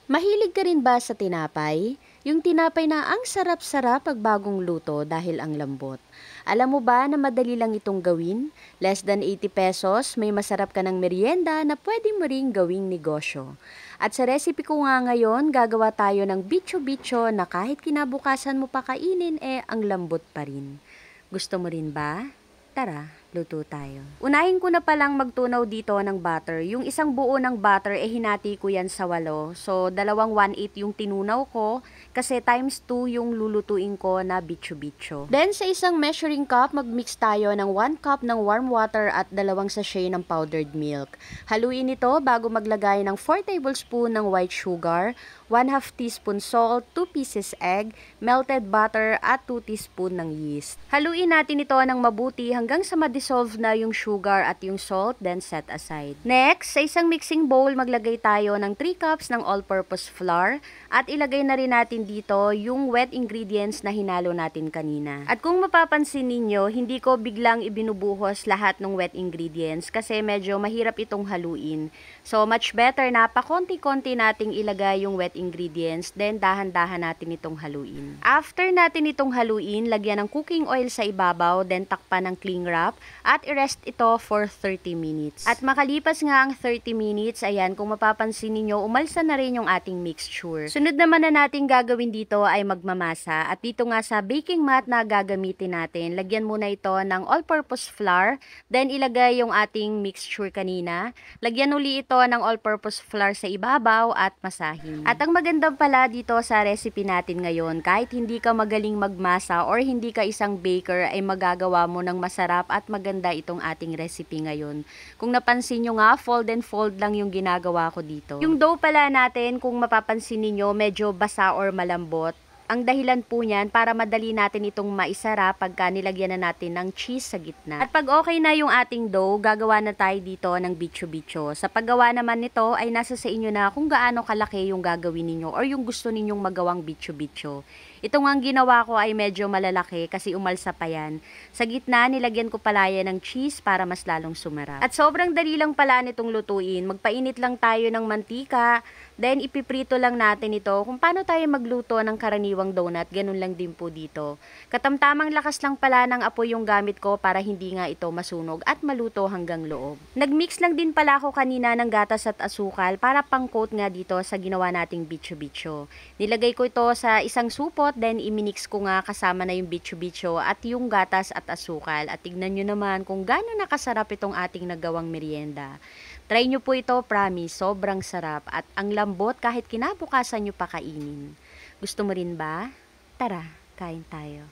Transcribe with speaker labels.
Speaker 1: Mahilig ka rin ba sa tinapay? Yung tinapay na ang sarap-sarap pag bagong luto dahil ang lambot. Alam mo ba na madali lang itong gawin? Less than 80 pesos, may masarap ka ng merienda na pwede mo ring gawing negosyo. At sa recipe ko nga ngayon, gagawa tayo ng bicho-bicho na kahit kinabukasan mo pa kainin ang lambot pa rin. Gusto mo rin ba? Tara, luto tayo. Unahin ko na palang magtunaw dito ng butter. Yung isang buo ng butter, hinati ko yan sa 8. So, 2/1/8 yung tinunaw ko kasi times 2 yung lulutuin ko na bicho-bicho. Then, sa isang measuring cup, magmix tayo ng 1 cup ng warm water at 2 sachet ng powdered milk. Haluin ito bago maglagay ng 4 tablespoon ng white sugar, 1/2 teaspoon salt, 2 pieces egg, melted butter at 2 teaspoon ng yeast. Haluin natin ito ng mabuti hanggang sa ma-dissolve na yung sugar at yung salt, then set aside. Next, sa isang mixing bowl, maglagay tayo ng 3 cups ng all-purpose flour at ilagay na rin natin dito yung wet ingredients na hinalo natin kanina. At kung mapapansin ninyo, hindi ko biglang ibinubuhos lahat ng wet ingredients kasi medyo mahirap itong haluin. So, much better na pakonti-konti nating ilagay yung wet ingredients, then dahan-dahan natin itong haluin. After natin itong haluin, lagyan ng cooking oil sa ibabaw, then takpan ng cling wrap, at i-rest ito for 30 minutes. At makalipas nga ang 30 minutes, ayan, kung mapapansin ninyo, umalsa na rin yung ating mixture. Sunod naman na natin gagawin dito ay magmamasa, at dito nga sa baking mat na gagamitin natin, lagyan muna ito ng all-purpose flour, then ilagay yung ating mixture kanina, lagyan uli ito ng all-purpose flour sa ibabaw at masahin. At ang magandang pala dito sa recipe natin ngayon, kahit hindi ka magaling magmasa or hindi ka isang baker, ay magagawa mo ng masarap at maganda itong ating recipe ngayon. Kung napansin nyo nga, fold and fold lang yung ginagawa ko dito. Yung dough pala natin, kung mapapansin niyo medyo basa or malambot. Ang dahilan po niyan para madali natin itong maisara pagka nilagyan na natin ng cheese sa gitna. At pag okay na yung ating dough, gagawa na tayo dito ng bicho-bicho. Sa paggawa naman nito ay nasa sa inyo na kung gaano kalaki yung gagawin ninyo or yung gusto ninyong magawang bicho-bicho. Ito nga ang ginawa ko ay medyo malalaki kasi umalsa pa yan. Sa gitna, nilagyan ko pala yan ng cheese para mas lalong sumarap. At sobrang dali lang pala nitong lutuin. Magpainit lang tayo ng mantika, then ipiprito lang natin ito. Kung paano tayo magluto ng karaniwang donut, ganun lang din po dito. Katamtamang lakas lang pala ng apoy yung gamit ko para hindi nga ito masunog at maluto hanggang loob. Nagmix lang din pala ako kanina ng gatas at asukal para pang-coat nga dito sa ginawa nating bicho-bicho. Nilagay ko ito sa isang supot, then iminix ko nga kasama na yung bicho-bicho at yung gatas at asukal. At tignan nyo naman kung gaano nakasarap itong ating nagawang merienda. Try nyo po ito, promise, sobrang sarap at ang lambot kahit kinabukasan nyo pa kainin. Gusto mo rin ba? Tara, kain tayo.